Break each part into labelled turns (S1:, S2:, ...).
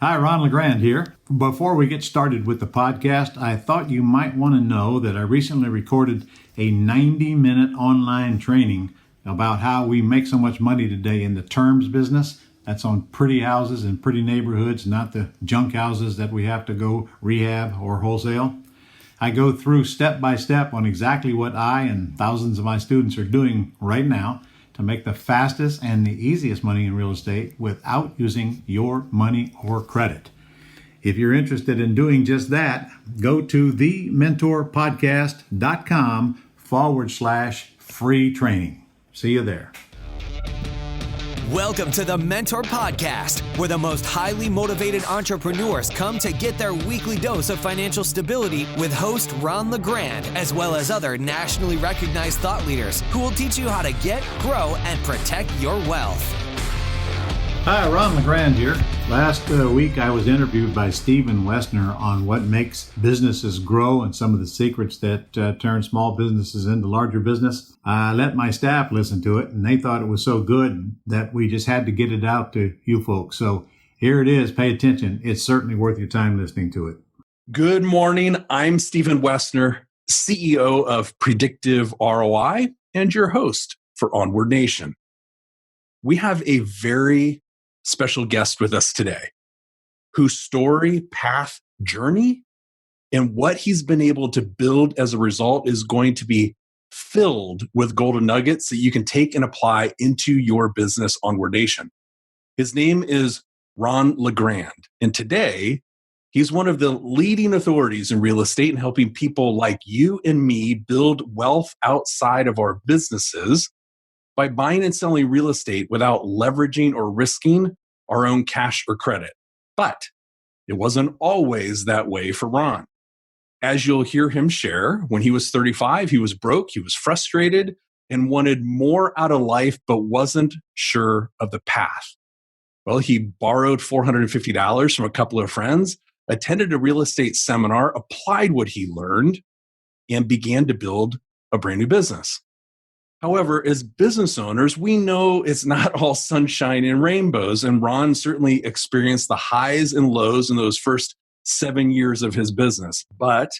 S1: Hi, Ron LeGrand here. Before we get started with the podcast, I thought you might want to know that I recently recorded a 90-minute online training about how we make so much money today in the terms business. That's on pretty houses in pretty neighborhoods, not the junk houses that we have to go rehab or wholesale. I go through step by step on exactly what I and thousands of my students are doing right now to make the fastest and the easiest money in real estate without using your money or credit. If you're interested in doing just that, go to thementorpodcast.com/free training. See you there.
S2: Welcome to the Mentor Podcast, where the most highly motivated entrepreneurs come to get their weekly dose of financial stability with host Ron LeGrand, as well as other nationally recognized thought leaders who will teach you how to get, grow, and protect your wealth.
S1: Hi, Ron LeGrand here. Last week I was interviewed by Stephen Woessner on what makes businesses grow and some of the secrets that turn small businesses into larger business. I let my staff listen to it, and they thought it was so good that we just had to get it out to you folks. So here it is. Pay attention. It's certainly worth your time listening to it.
S3: Good morning. I'm Stephen Woessner, CEO of Predictive ROI and your host for Onward Nation. We have a very special guest with us today whose story, path, journey, and what he's been able to build as a result is going to be filled with golden nuggets that you can take and apply into your business, Onward Nation. His name is Ron LeGrand, and today he's one of the leading authorities in real estate and helping people like you and me build wealth outside of our businesses by buying and selling real estate without leveraging or risking our own cash or credit. But it wasn't always that way for Ron. As you'll hear him share, when he was 35, he was broke, he was frustrated, and wanted more out of life, but wasn't sure of the path. Well, he borrowed $450 from a couple of friends, attended a real estate seminar, applied what he learned, and began to build a brand new business. However, as business owners, we know it's not all sunshine and rainbows, and Ron certainly experienced the highs and lows in those first 7 years of his business. But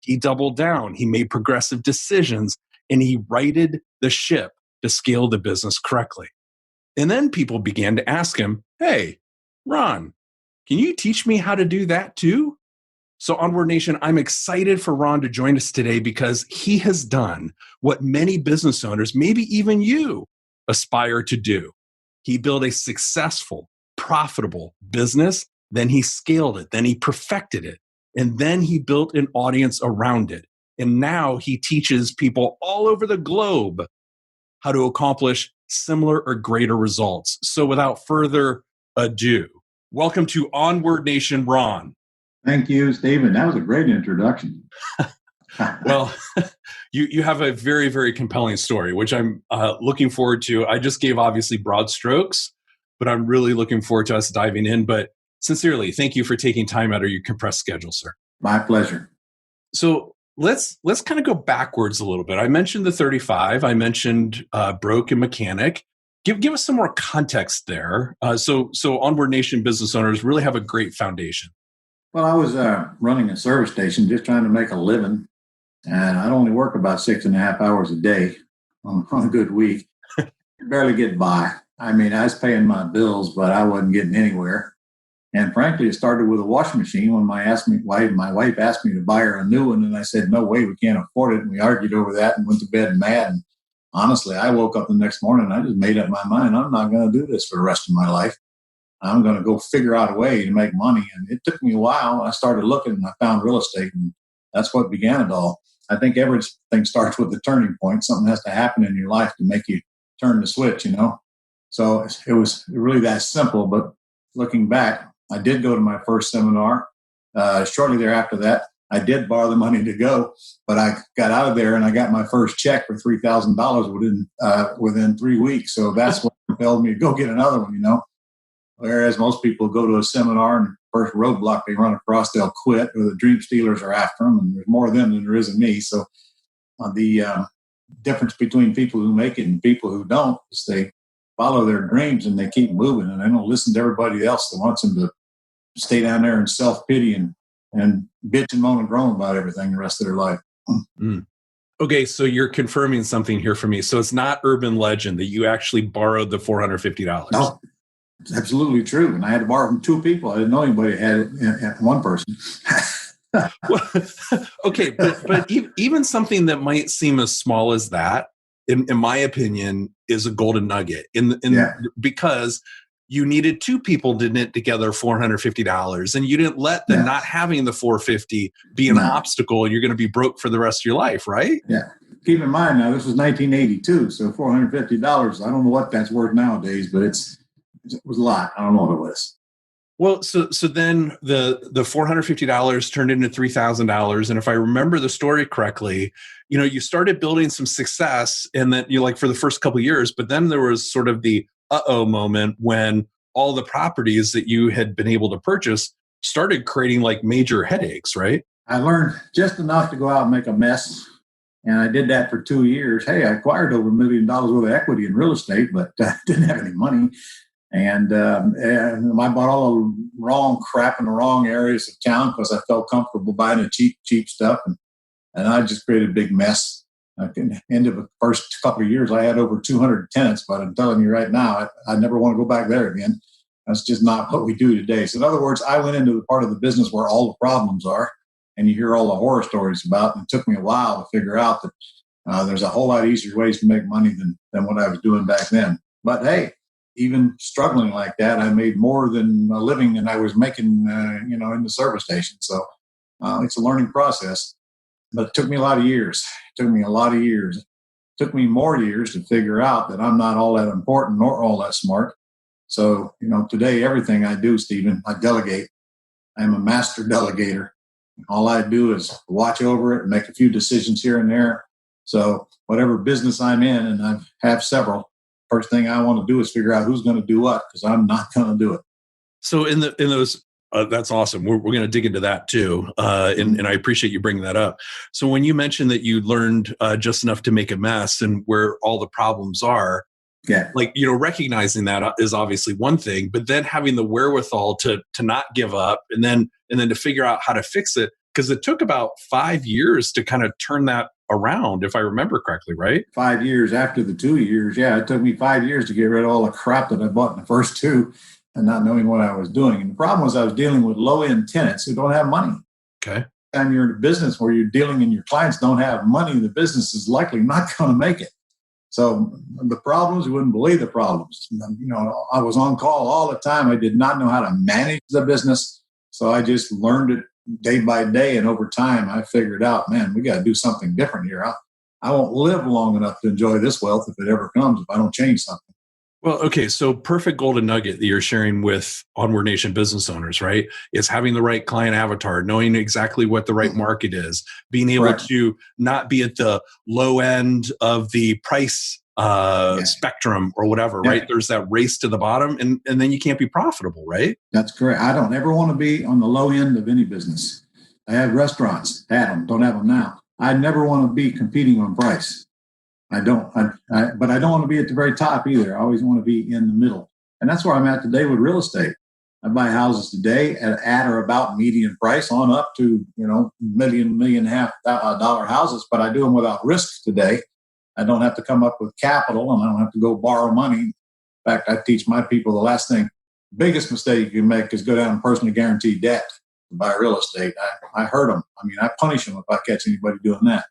S3: he doubled down, he made progressive decisions, and he righted the ship to scale the business correctly. And then people began to ask him, "Hey, Ron, can you teach me how to do that too?" So Onward Nation, I'm excited for Ron to join us today because he has done what many business owners, maybe even you, aspire to do. He built a successful, profitable business, then he scaled it, then he perfected it, and then he built an audience around it. And now he teaches people all over the globe how to accomplish similar or greater results. So without further ado, welcome to Onward Nation, Ron.
S1: Thank you, Stephen. That was a great introduction.
S3: Well, you have a very, very compelling story, which I'm looking forward to. I just gave obviously broad strokes, but I'm really looking forward to us diving in. But sincerely, thank you for taking time out of your compressed schedule, sir.
S1: My pleasure.
S3: So let's kind of go backwards a little bit. I mentioned the 35. I mentioned broke and mechanic. Give us some more context there. So Onward Nation business owners really have a great foundation.
S1: Well, I was running a service station, just trying to make a living, and I'd only work about 6.5 hours a day on a good week. Barely get by. I mean, I was paying my bills, but I wasn't getting anywhere. And frankly, it started with a washing machine when my wife asked me to buy her a new one, and I said, "No way, we can't afford it." And we argued over that and went to bed mad. And honestly, I woke up the next morning and I just made up my mind, I'm not going to do this for the rest of my life. I'm going to go figure out a way to make money. And it took me a while. I started looking and I found real estate, and that's what began it all. I think everything starts with the turning point. Something has to happen in your life to make you turn the switch, you know? So it was really that simple. But looking back, I did go to my first seminar. Shortly thereafter that, I did borrow the money to go, but I got out of there and I got my first check for $3,000 within 3 weeks. So that's what compelled me to go get another one, you know? Whereas most people go to a seminar and first roadblock they run across, they'll quit, or the dream stealers are after them, and there's more of them than there is of me. So the difference between people who make it and people who don't is they follow their dreams and they keep moving, and they don't listen to everybody else that wants them to stay down there in self-pity and bitch and moan and groan about everything the rest of their life.
S3: Mm. Okay, so you're confirming something here for me. So it's not urban legend that you actually borrowed the $450.
S1: No, it's absolutely true. And I had to borrow from two people. I didn't know anybody had it, one person.
S3: Well, okay, but even something that might seem as small as that, in my opinion, is a golden nugget. Because you needed two people to knit together $450, and you didn't let them not having the $450 be an obstacle, and you're going to be broke for the rest of your life, right?
S1: Yeah. Keep in mind now, this was 1982, so $450. I don't know what that's worth nowadays, but it was a lot. I don't know what it was.
S3: Well, so then the $450 turned into $3,000, and if I remember the story correctly, you started building some success, and that for the first couple of years, but then there was sort of the moment when all the properties that you had been able to purchase started creating major headaches, right?
S1: I learned just enough to go out and make a mess, and I did that for 2 years. Hey, I acquired over $1 million worth of equity in real estate, but didn't have any money. And I bought all the wrong crap in the wrong areas of town because I felt comfortable buying the cheap stuff. And I just created a big mess. At the end of the first couple of years, I had over 200 tenants, but I'm telling you right now, I never want to go back there again. That's just not what we do today. So in other words, I went into the part of the business where all the problems are, and you hear all the horror stories about. And it took me a while to figure out that there's a whole lot easier ways to make money than what I was doing back then. But hey, even struggling like that, I made more than a living than I was making, in the service station. So it's a learning process, but it took me a lot of years. It took me more years to figure out that I'm not all that important nor all that smart. So, today, everything I do, Stephen, I delegate. I'm a master delegator. All I do is watch over it and make a few decisions here and there. So whatever business I'm in, and I have several, first thing I want to do is figure out who's going to do what, because I'm not going to do it.
S3: So in those, that's awesome. We're going to dig into that too, and I appreciate you bringing that up. So when you mentioned that you learned just enough to make a mess and where all the problems are, recognizing that is obviously one thing, but then having the wherewithal to not give up, and then to figure out how to fix it, because it took about 5 years to kind of turn that around, if I remember correctly, right?
S1: 5 years after the 2 years. Yeah, it took me 5 years to get rid of all the crap that I bought in the first two and not knowing what I was doing. And the problem was I was dealing with low-end tenants who don't have money.
S3: Okay.
S1: And you're in a business where you're dealing and your clients don't have money, the business is likely not going to make it. So the problems, you wouldn't believe the problems. I was on call all the time. I did not know how to manage the business. So I just learned it day by day. And over time, I figured out, man, we got to do something different here. I won't live long enough to enjoy this wealth if it ever comes, if I don't change something.
S3: Well, okay. So perfect golden nugget that you're sharing with Onward Nation business owners, right? Is having the right client avatar, knowing exactly what the right market is, being able to not be at the low end of the price spectrum or whatever, right? There's that race to the bottom, and then you can't be profitable, right?
S1: That's correct. I don't ever want to be on the low end of any business. I had restaurants, had them, don't have them now. I never want to be competing on price. I don't, but I don't want to be at the very top either. I always want to be in the middle. And that's where I'm at today with real estate. I buy houses today at or about median price on up to, $1.5 million houses, but I do them without risk today. I don't have to come up with capital, and I don't have to go borrow money. In fact, I teach my people the biggest mistake you can make is go down and personally guarantee debt to buy real estate. I hurt them. I punish them if I catch anybody doing that.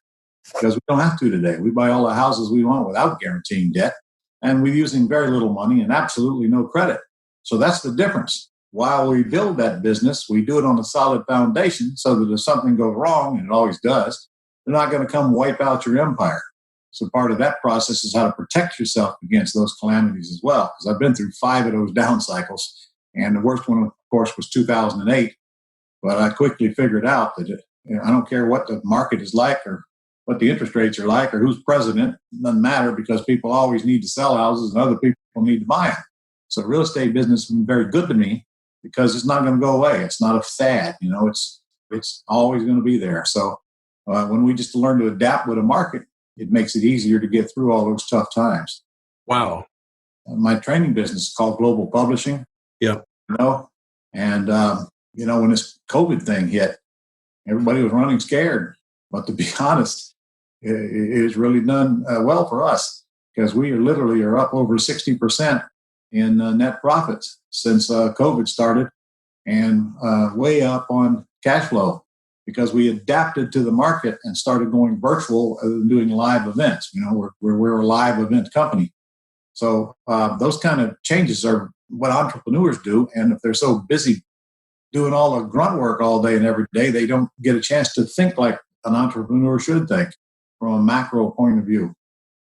S1: Because we don't have to today. We buy all the houses we want without guaranteeing debt, and we're using very little money and absolutely no credit. So that's the difference. While we build that business, we do it on a solid foundation so that if something goes wrong, and it always does, they're not going to come wipe out your empire. So part of that process is how to protect yourself against those calamities as well. Because I've been through 5 of those down cycles, and the worst one, of course, was 2008. But I quickly figured out that I don't care what the market is like or what the interest rates are like or who's president. It doesn't matter, because people always need to sell houses and other people need to buy them. So real estate business has been very good to me because it's not going to go away. It's not a fad. It's always going to be there. So when we just learn to adapt with a market, it makes it easier to get through all those tough times.
S3: Wow.
S1: My training business is called Global Publishing.
S3: Yeah.
S1: And when this COVID thing hit, everybody was running scared. But to be honest, it's really done well for us because we are up over 60% in net profits since COVID started, and way up on cash flow because we adapted to the market and started going virtual and doing live events. We're a live event company. So those kind of changes are what entrepreneurs do. And if they're so busy doing all the grunt work all day and every day, they don't get a chance to think like an entrepreneur should think from a macro point of view.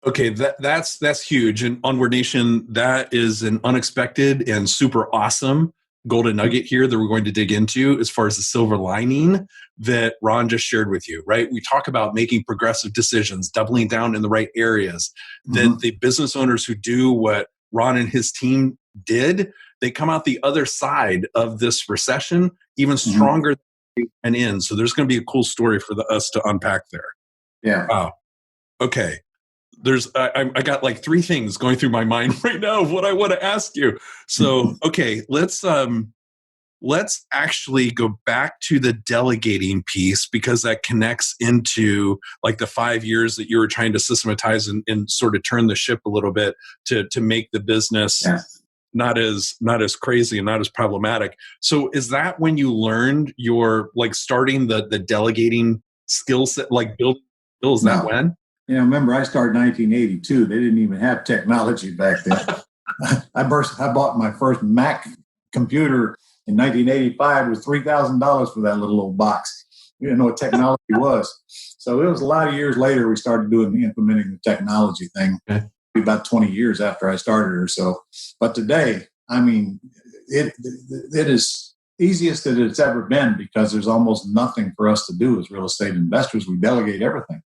S3: Okay, that's huge. And Onward Nation, that is an unexpected and super awesome golden nugget here that we're going to dig into as far as the silver lining that Ron just shared with you, right? We talk about making progressive decisions, doubling down in the right areas. That the business owners who do what Ron and his team did, they come out the other side of this recession even stronger than they went in. So there's going to be a cool story for us to unpack there.
S1: Yeah.
S3: Wow. Okay. I got like three things going through my mind right now of what I want to ask you. So, okay, let's actually go back to the delegating piece because that connects into like the 5 years that you were trying to systematize and sort of turn the ship a little bit to make the business not as crazy and not as problematic. So is that when you learned your like starting the delegating skill set, like Bill, is that when?
S1: Remember I started in 1982. They didn't even have technology back then. I bought my first Mac computer in 1985. It was $3,000 for that little old box. We didn't know what technology was. So it was a lot of years later we started implementing the technology thing. Okay. About 20 years after I started or so. But today, I mean, it is easiest that it's ever been because there's almost nothing for us to do as real estate investors. We delegate everything.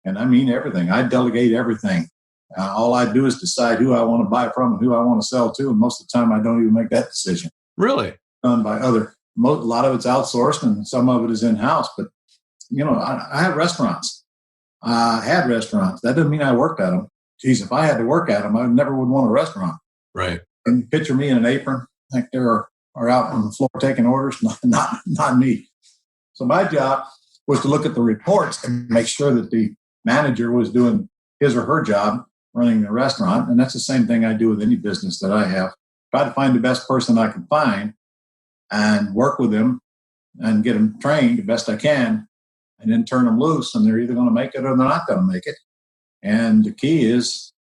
S1: And I mean everything. I delegate everything. All I do is decide who I want to buy from and who I want to sell to. And most of the time, I don't even make that decision.
S3: Really?
S1: Done by a lot of it's outsourced and some of it is in-house. But, I have restaurants. I had restaurants. That doesn't mean I worked at them. Geez, if I had to work at them, I never would want a restaurant.
S3: Right.
S1: And picture me in an apron, like they are out on the floor taking orders. Not me. So my job was to look at the reports and make sure that the manager was doing his or her job running the restaurant. And that's the same thing I do with any business that I have. Try to find the best person I can find and work with them and get them trained the best I can and then turn them loose. And they're either going to make it or they're not going to make it. And the key is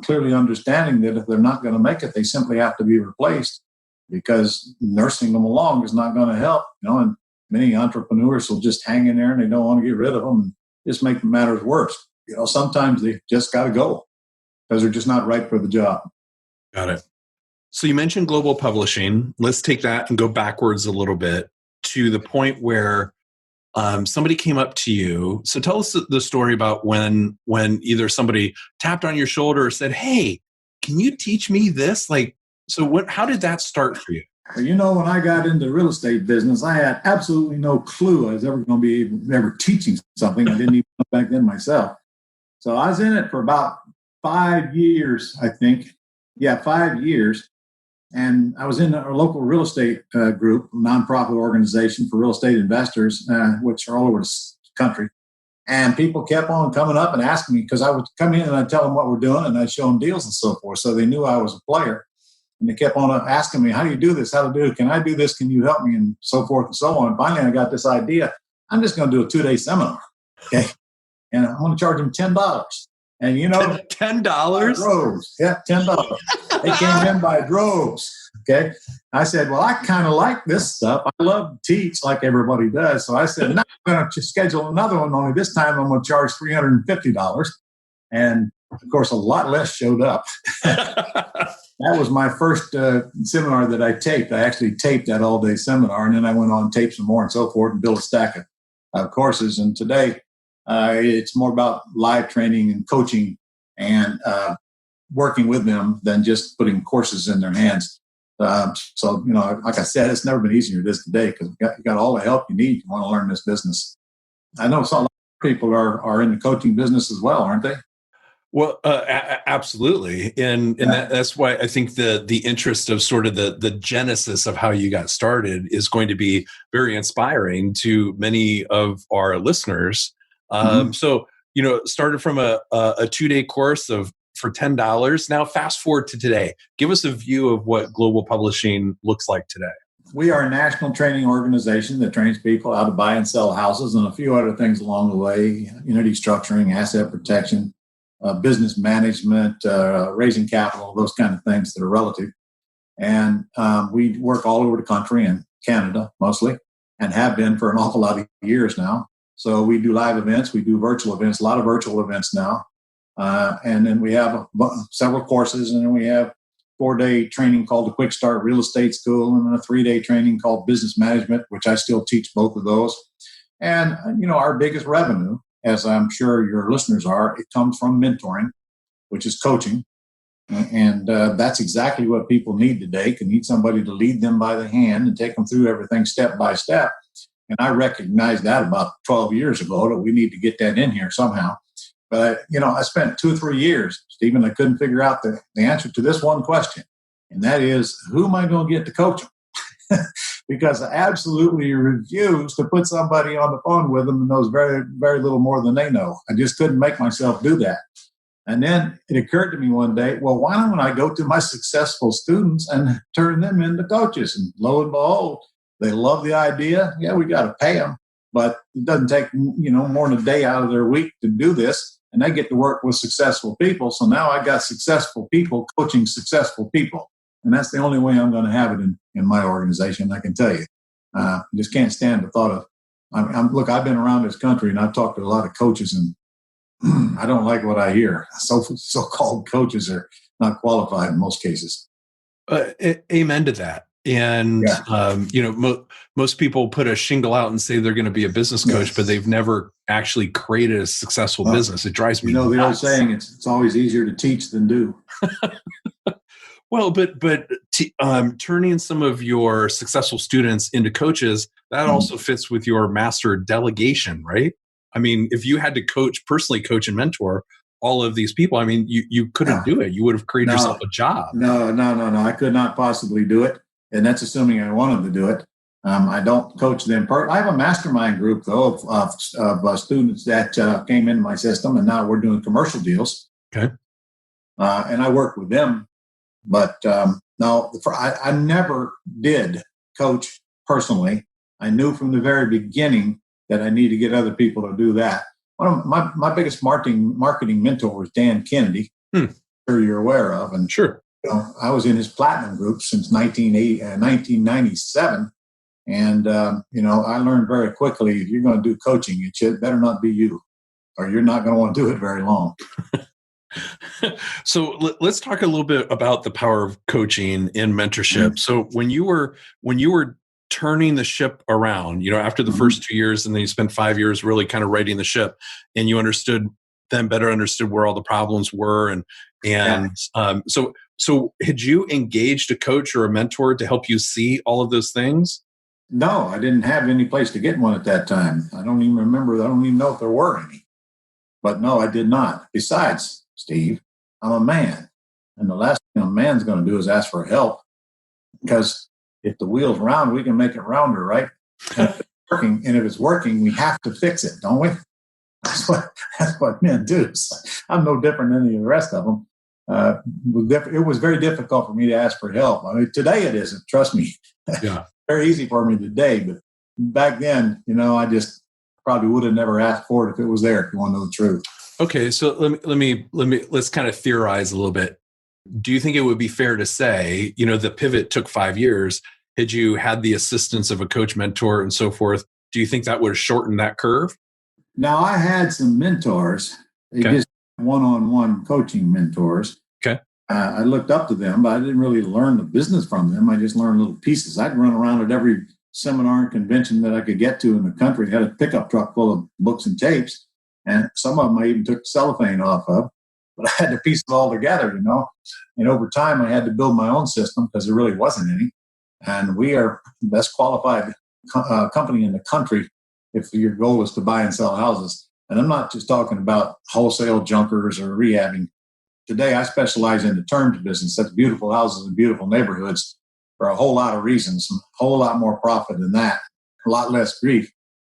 S1: clearly understanding that if they're not going to make it, they simply have to be replaced because nursing them along is not going to help. And many entrepreneurs will just hang in there and they don't want to get rid of them and just make matters worse. Sometimes they just got to go because they're just not right for the job.
S3: Got it. So you mentioned global publishing. Let's take that and go backwards a little bit to the point where somebody came up to you. So tell us the story about when either somebody tapped on your shoulder or said, "Hey, can you teach me this?" How did that start for you?
S1: When I got into the real estate business, I had absolutely no clue I was ever going to be ever teaching something. I didn't even know back then myself. So I was in it for about 5 years, I think. Yeah, 5 years. And I was in a local real estate group, nonprofit organization for real estate investors, which are all over the country. And people kept on coming up and asking me because I would come in and I'd tell them what we're doing and I'd show them deals and so forth. So they knew I was a player. And they kept on asking me, "How do you do this? How to do it? Can I do this? Can you help me?" And so forth and so on. Finally, I got this idea. I'm just going to do a 2-day seminar. Okay. And I'm going to charge them $10. And
S3: $10?
S1: Droves. Yeah, $10. They came in by droves. Okay. I said, well, I kind of like this stuff. I love to teach like everybody does. So I said, now I'm going to schedule another one. Only this time I'm going to charge $350. And of course, a lot less showed up. That was my first seminar that I taped. I actually taped that all-day seminar, and then I went on and taped some more and so forth and built a stack of courses. And today, it's more about live training and coaching and working with them than just putting courses in their hands. So, like I said, it's never been easier than it is today because you got all the help you need if you want to learn this business. I know some people are in the coaching business as well, aren't they?
S3: Well, absolutely, and that's why I think the interest of sort of the genesis of how you got started is going to be very inspiring to many of our listeners.
S1: Mhm.
S3: So started from a 2-day course of for $10. Now, fast forward to today. Give us a view of what global publishing looks like today.
S1: We are a national training organization that trains people how to buy and sell houses and a few other things along the way, entity structuring, asset protection, business management, raising capital, those kind of things that are relative. And we work all over the country and Canada mostly, and have been for an awful lot of years now. So we do live events, we do virtual events, a lot of virtual events now. And then we have several courses, and then we have 4-day training called the Quick Start Real Estate School, and then a 3-day training called Business Management, which I still teach both of those. And, our biggest revenue, as I'm sure your listeners are, it comes from mentoring, which is coaching. And that's exactly what people need today. They need somebody to lead them by the hand and take them through everything step by step. And I recognized that about 12 years ago, that we need to get that in here somehow. But, I spent 2 or 3 years, Stephen, I couldn't figure out the answer to this one question. And that is, who am I going to get to coach them? Because I absolutely refuse to put somebody on the phone with them who knows very, very little more than they know. I just couldn't make myself do that. And then it occurred to me one day, well, why don't I go to my successful students and turn them into coaches? And lo and behold, they love the idea. Yeah, we got to pay them, but it doesn't take, more than a day out of their week to do this. And they get to work with successful people. So now I got successful people coaching successful people. And that's the only way I'm going to have it in my organization, I can tell you. I just can't stand the thought of, look, I've been around this country and I've talked to a lot of coaches, and I don't like what I hear. So-called coaches are not qualified in most cases.
S3: Amen to that. And, most people put a shingle out and say they're going to be a business coach, but they've never actually created a successful business. It drives me nuts.
S1: The old saying, it's always easier to teach than do.
S3: Well, but turning some of your successful students into coaches, that also fits with your master delegation, right? I mean, if you had to personally coach and mentor all of these people, I mean, you couldn't do it. You would have created yourself a job.
S1: No. I could not possibly do it. And that's assuming I wanted to do it. I don't coach them. I have a mastermind group, though, of students that came into my system, and now we're doing commercial deals.
S3: Okay.
S1: And I work with them. But no, I never did coach personally. I knew from the very beginning that I need to get other people to do that. One of my biggest marketing mentor was Dan Kennedy, sure you're aware of. And
S3: sure.
S1: I was in his platinum group since 1997. And, I learned very quickly, if you're going to do coaching, it better not be you, or you're not going to want to do it very long.
S3: So let's talk a little bit about the power of coaching in mentorship. So when you were turning the ship around, after the first 2 years, and then you spent 5 years really kind of righting the ship, and you better understood where all the problems were. So had you engaged a coach or a mentor to help you see all of those things?
S1: No, I didn't have any place to get one at that time. I don't even remember. I don't even know if there were any. But no, I did not. Besides, Steve, I'm a man. And the last thing a man's going to do is ask for help. Because if the wheel's round, we can make it rounder, right? And if it's working, we have to fix it, don't we? That's what men do. So I'm no different than any of the rest of them. It was very difficult for me to ask for help. I mean, today it isn't. Trust me.
S3: Yeah.
S1: Very easy for me today, but back then, I just probably would have never asked for it if it was there. If you want to know the truth.
S3: Okay, so let's kind of theorize a little bit. Do you think it would be fair to say, the pivot took 5 years? Had you had the assistance of a coach, mentor, and so forth? Do you think that would have shortened that curve?
S1: Now, I had some mentors. They just one-on-one coaching mentors.
S3: Okay.
S1: I looked up to them, but I didn't really learn the business from them. I just learned little pieces. I'd run around at every seminar and convention that I could get to in the country. I had a pickup truck full of books and tapes, and some of them I even took the cellophane off of. But I had to piece it all together, And over time, I had to build my own system because there really wasn't any. And we are the best qualified company in the country if your goal is to buy and sell houses. And I'm not just talking about wholesale junkers or rehabbing. Today, I specialize in the terms business. That's beautiful houses and beautiful neighborhoods for a whole lot of reasons, a whole lot more profit than that, a lot less grief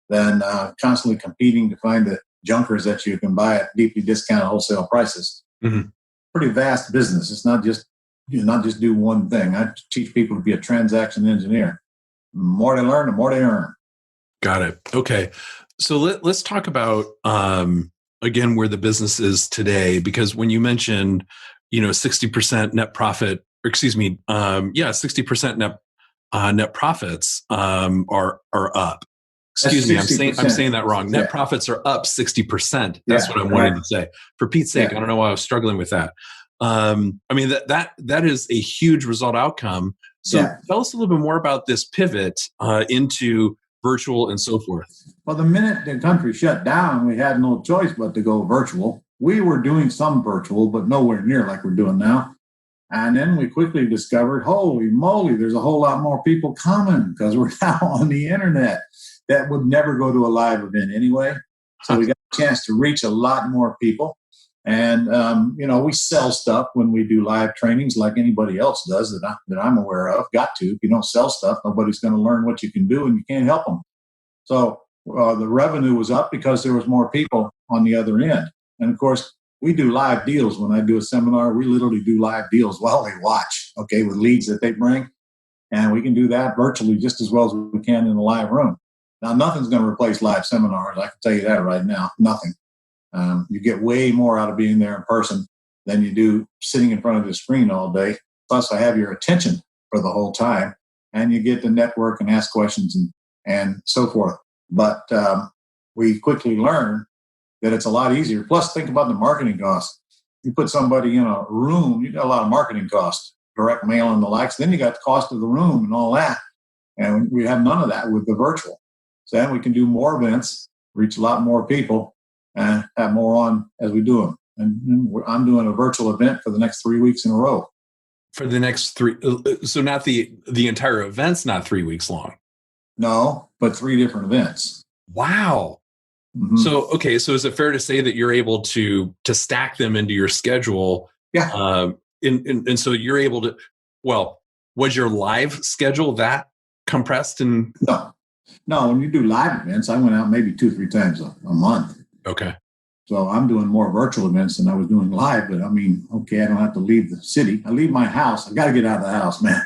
S1: than constantly competing to find the junkers that you can buy at deeply discounted wholesale prices.
S3: Mm-hmm.
S1: Pretty vast business. It's not just do one thing. I teach people to be a transaction engineer. The more they learn, the more they earn.
S3: Got it. Okay. So let's talk about, again, where the business is today, because when you mentioned, 60% net profit, or excuse me, 60% net profits are up. Excuse me, I'm saying that wrong. Net profits are up 60%. That's what I'm wanting to say. For Pete's sake, I don't know why I was struggling with that. That is a huge result outcome. So tell us a little bit more about this pivot into virtual and so forth.
S1: Well, the minute the country shut down, we had no choice but to go virtual. We were doing some virtual, but nowhere near like we're doing now. And then we quickly discovered, holy moly, there's a whole lot more people coming because we're now on the internet. That would never go to a live event anyway. So we got a chance to reach a lot more people. And, we sell stuff when we do live trainings like anybody else does that I'm aware of. Got to. If you don't sell stuff, nobody's going to learn what you can do and you can't help them. So the revenue was up because there was more people on the other end. And, of course, we do live deals. When I do a seminar, we literally do live deals while they watch, with leads that they bring. And we can do that virtually just as well as we can in a live room. Now, nothing's going to replace live seminars. I can tell you that right now. Nothing. You get way more out of being there in person than you do sitting in front of the screen all day. Plus, I have your attention for the whole time, and you get to network and ask questions and so forth. But we quickly learn that it's a lot easier. Plus, think about the marketing costs. You put somebody in a room, you got a lot of marketing costs, direct mail and the likes. Then you got the cost of the room and all that. And we have none of that with the virtual. So then we can do more events, reach a lot more people, and have more on as we do them. And I'm doing a virtual event for the next 3 weeks in a row.
S3: For the next 3, so not the entire event's not 3 weeks long.
S1: No, but 3 different events.
S3: Wow. Mm-hmm. So is it fair to say that you're able to stack them into your schedule?
S1: Yeah.
S3: And so you're able to, was your live schedule that compressed?
S1: No, when you do live events, I went out maybe 2-3 times a month.
S3: Okay.
S1: So I'm doing more virtual events than I was doing live, but I don't have to leave the city. I leave my house. I got to get out of the house, man.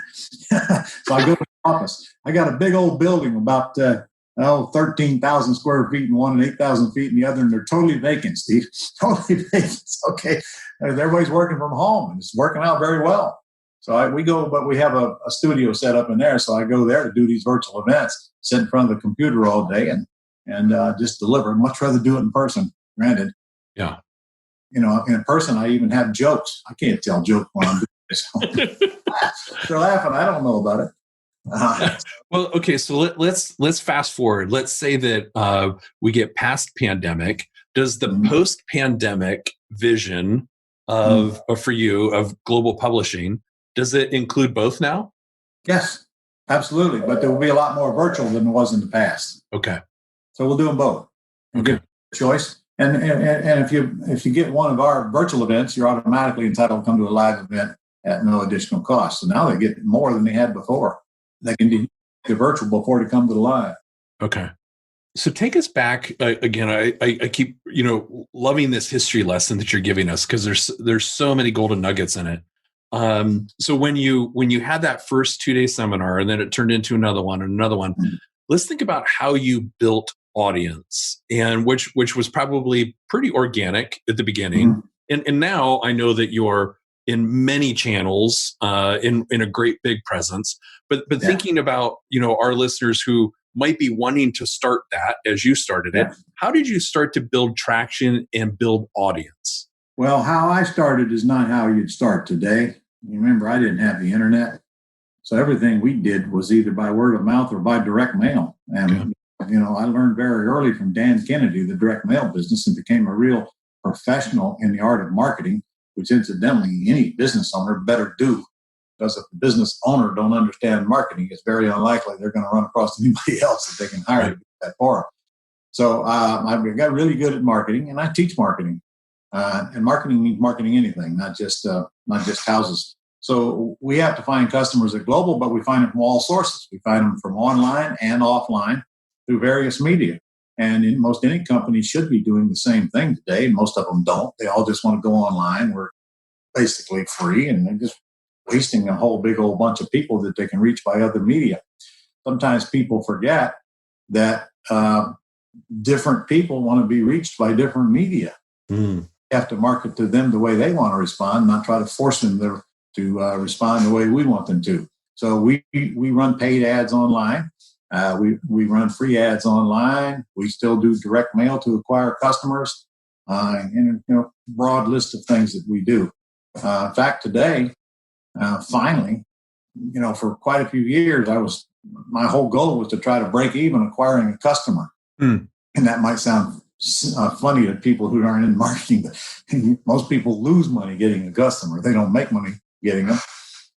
S1: So I go to the office. I got a big old building about 13,000 square feet in one and 8,000 feet in the other, and they're totally vacant, Steve. Totally vacant. Okay. Everybody's working from home, and it's working out very well. So we go, but we have a studio set up in there. So I go there to do these virtual events, sit in front of the computer all day and just deliver. I'd much rather do it in person, granted.
S3: Yeah.
S1: In person, I even have jokes. I can't tell jokes when I'm doing this. They're laughing. I don't know about it.
S3: Well, okay. So let's fast forward. Let's say that we get past pandemic. Does the post-pandemic vision for you of global publishing, does it include both now?
S1: Yes, absolutely. But there will be a lot more virtual than there was in the past.
S3: Okay.
S1: So we'll do them both. We'll give a choice. And if you get one of our virtual events, you're automatically entitled to come to a live event at no additional cost. So now they get more than they had before. They can do the virtual before they come to the live. Okay.
S3: So take us back again. I keep loving this history lesson that you're giving us because there's so many golden nuggets in it. So when you had that first 2-day seminar and then it turned into another one and another one, let's think about how you built audience, and which was probably pretty organic at the beginning. And now I know that you're in many channels, in a great big presence. But thinking about our listeners who might be wanting to start that as you started it, how did you start to build traction and build audience?
S1: Well, how I started is not how you'd start today. You remember, I didn't have the internet. So everything we did was either by word of mouth or by direct mail. And, I learned very early from Dan Kennedy, the direct mail business, and became a real professional in the art of marketing, which incidentally, any business owner better do. Because if the business owner don't understand marketing, it's very unlikely they're going to run across anybody else that they can hire to do that for them. So I've got really good at marketing, and I teach marketing. And marketing means marketing anything, not just houses. So we have to find customers at global, but we find them from all sources. We find them from online and offline through various media. And in most any company should be doing the same thing today. Most of them don't. They all just want to go online. We're basically free, and they're just wasting a whole big old bunch of people that they can reach by other media. Sometimes people forget that different people want to be reached by different media. You have to market to them the way they want to respond, not try to force them to respond the way we want them to. So we run paid ads online. We run free ads online. We still do direct mail to acquire customers, and broad list of things that we do. In fact, today, finally, for quite a few years, my whole goal was to try to break even acquiring a customer. And that might sound funny to people who aren't in marketing, but most people lose money getting a customer. They don't make money getting them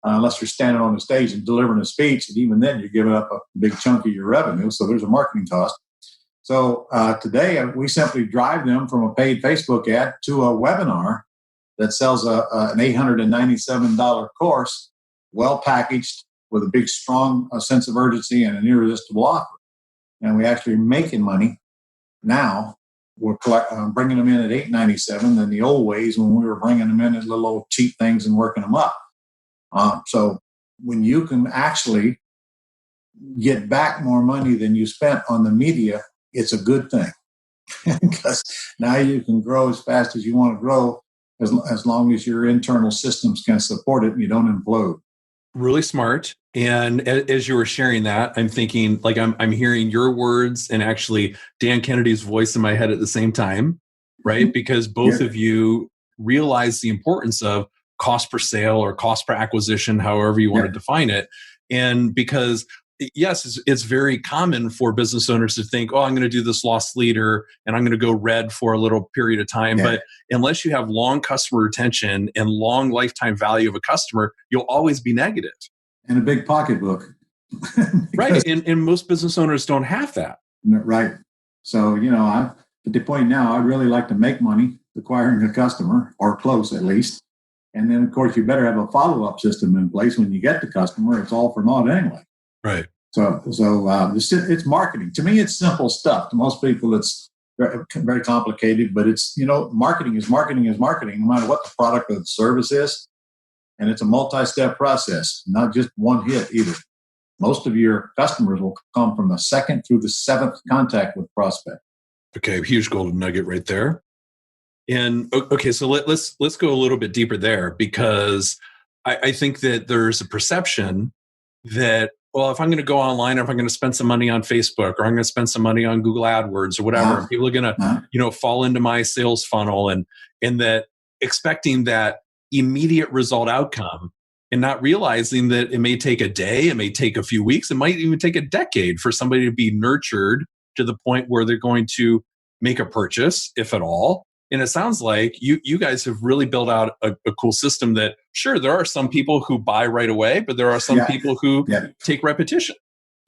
S1: unless you're standing on the stage and delivering a speech. And even then, you're giving up a big chunk of your revenue. So there's a marketing cost. So today, we simply drive them from a paid Facebook ad to a webinar that sells an $897 course, well packaged with a big, strong sense of urgency and an irresistible offer. And we actually making money now. We're bringing them in at $897 than the old ways when we were bringing them in as little old cheap things and working them up. So when you can actually get back more money than you spent on the media, it's a good thing because now you can grow as fast as you want to grow as long as your internal systems can support it and you don't implode.
S3: Really smart. And as you were sharing that, I'm thinking, like, I'm hearing your words and actually Dan Kennedy's voice in my head at the same time, right? Because both of you realize the importance of cost per sale or cost per acquisition, however you want to define it. And because, yes, it's very common for business owners to think, oh, I'm going to do this loss leader and I'm going to go red for a little period of time. But unless you have long customer retention and long lifetime value of a customer, you'll always be negative.
S1: And a big pocketbook.
S3: Right. And most business owners don't have that.
S1: Right. So, at the point now, I really like to make money acquiring a customer, or close at least. And then, of course, you better have a follow-up system in place when you get the customer. It's all for naught anyway.
S3: Right.
S1: So it's marketing. To me, it's simple stuff. To most people, it's very, very complicated, but it's, marketing is marketing, no matter what the product or the service is. And it's a multi-step process, not just one hit either. Most of your customers will come from the second through the seventh contact with prospect.
S3: Okay, huge golden nugget right there. And okay, so let's go a little bit deeper there, because I think that there's a perception that, well, if I'm going to go online, or if I'm going to spend some money on Facebook, or I'm going to spend some money on Google AdWords or whatever, and people are going to, fall into my sales funnel, and that expecting that immediate result outcome, and not realizing that it may take a day, it may take a few weeks, it might even take a decade for somebody to be nurtured to the point where they're going to make a purchase, if at all. And it sounds like you guys have really built out a cool system that, sure, there are some people who buy right away, but there are some people who take repetition.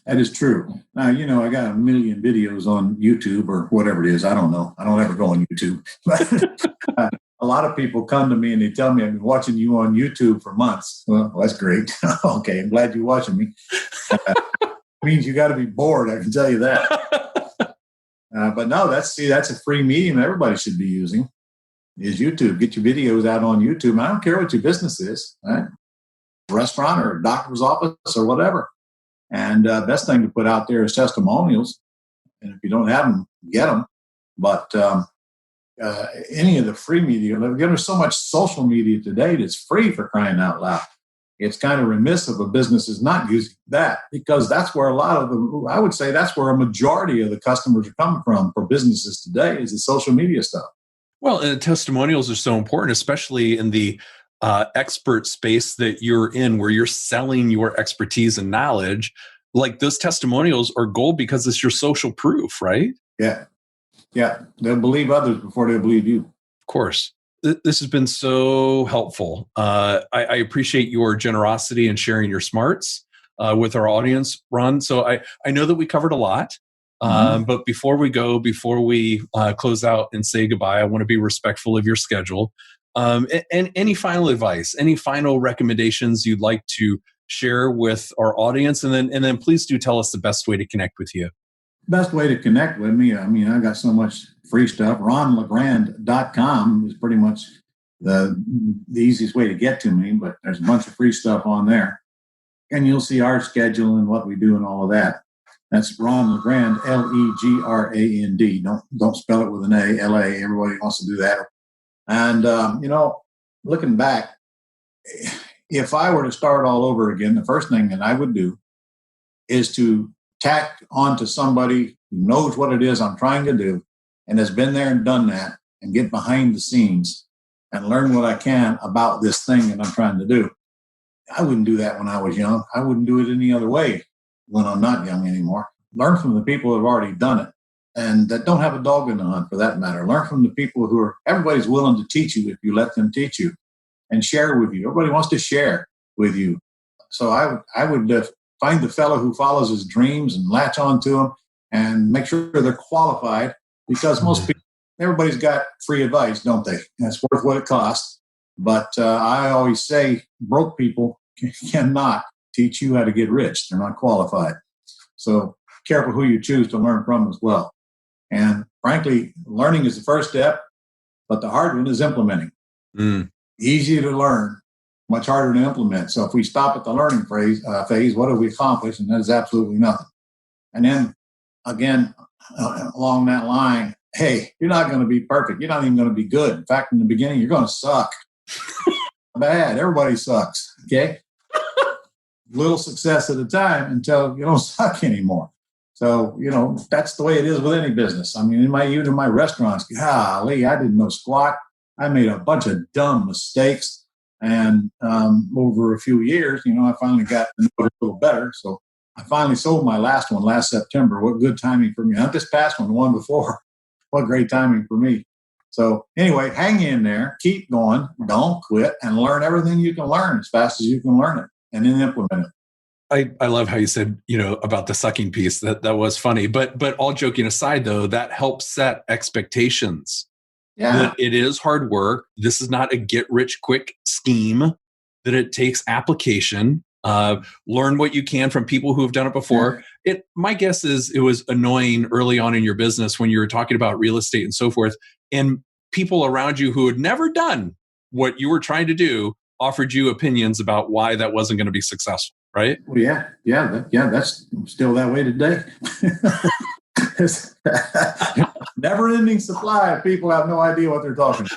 S1: That is true. Now, I got a million videos on YouTube or whatever it is. I don't know. I don't ever go on YouTube. But a lot of people come to me and they tell me, I've been watching you on YouTube for months. Well, that's great. Okay, I'm glad you're watching me. It means you got to be bored, I can tell you that. But no, that's a free medium everybody should be using, is YouTube. Get your videos out on YouTube. And I don't care what your business is, right? Restaurant or a doctor's office or whatever. And best thing to put out there is testimonials. And if you don't have them, get them. But any of the free media, there's so much social media today that's free, for crying out loud. It's kind of remiss if a business is not using that, because that's where I would say that's where a majority of the customers are coming from for businesses today, is the social media stuff.
S3: Well, and testimonials are so important, especially in the expert space that you're in, where you're selling your expertise and knowledge. Like, those testimonials are gold because it's your social proof, right? Yeah. They'll believe others before they believe you. Of course. This has been so helpful. I appreciate your generosity and sharing your smarts with our audience, Ron. So I know that we covered a lot. But before we close out and say goodbye, I want to be respectful of your schedule. And any final advice, any final recommendations you'd like to share with our audience, and then please do tell us the best way to connect with you.
S1: Best way to connect with me, I mean, I got so much free stuff. RonLeGrand.com is pretty much the easiest way to get to me, but there's a bunch of free stuff on there. And you'll see our schedule and what we do and all of that. That's Ron LeGrand, LeGrand. Don't spell it with an A, L-A. Everybody wants to do that. And, looking back, if I were to start all over again, the first thing that I would do is to tack onto somebody who knows what it is I'm trying to do and has been there and done that, and get behind the scenes and learn what I can about this thing that I'm trying to do. I wouldn't do that when I was young. I wouldn't do it any other way when I'm not young anymore. Learn from the people who have already done it and that don't have a dog in the hunt, for that matter. Learn from the people who are, everybody's willing to teach you if you let them teach you and share with you. Everybody wants to share with you. So I would find the fellow who follows his dreams and latch on to them and make sure they're qualified, because most people, everybody's got free advice, don't they? That's worth what it costs. But I always say broke people cannot teach you how to get rich. They're not qualified. So careful who you choose to learn from as well. And frankly, learning is the first step, but the hard one is implementing. Easy to learn, much harder to implement. So if we stop at the learning phase, what have we accomplished? And that is absolutely nothing. And then again, along that line, hey, you're not going to be perfect. You're not even going to be good. In fact, in the beginning, you're going to suck. Bad. Everybody sucks. Okay. Little success at a time until you don't suck anymore. So, that's the way it is with any business. I mean, even in my restaurants, golly, I didn't know squat. I made a bunch of dumb mistakes. And over a few years, I finally got to know it a little better. So I finally sold my last one last September. What good timing for me. Not this past one, the one before. What great timing for me. So anyway, hang in there, keep going, don't quit, and learn everything you can learn as fast as you can learn it, and then implement it.
S3: I love how you said, about the sucking piece. That was funny. But all joking aside, though, that helps set expectations.
S1: Yeah.
S3: That it is hard work. This is not a get-rich-quick scheme, that it takes application. Learn what you can from people who have done it before. My guess is it was annoying early on in your business when you were talking about real estate and so forth, and people around you who had never done what you were trying to do offered you opinions about why that wasn't going to be successful, right?
S1: Well, yeah, that's still that way today. Never-ending supply of people have no idea what they're talking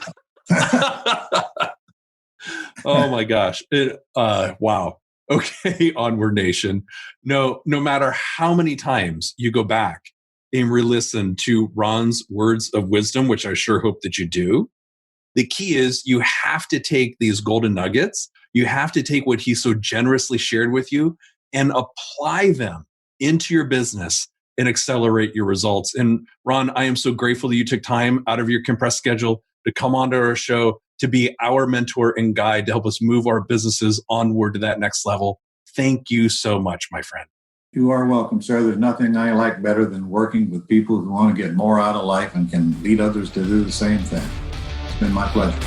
S1: about.
S3: Oh my gosh! Wow. Okay, Onward Nation. No matter how many times you go back and re-listen to Ron's words of wisdom, which I sure hope that you do, the key is you have to take these golden nuggets, you have to take what he so generously shared with you and apply them into your business and accelerate your results. And Ron, I am so grateful that you took time out of your compressed schedule to come onto our show, to be our mentor and guide, to help us move our businesses onward to that next level. Thank you so much, my friend.
S1: You are welcome, sir. There's nothing I like better than working with people who want to get more out of life and can lead others to do the same thing. It's been my pleasure.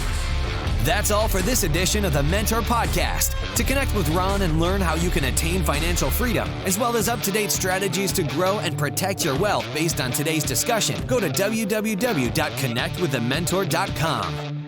S2: That's all for this edition of the Mentor Podcast. To connect with Ron and learn how you can attain financial freedom, as well as up-to-date strategies to grow and protect your wealth based on today's discussion, go to www.connectwiththementor.com.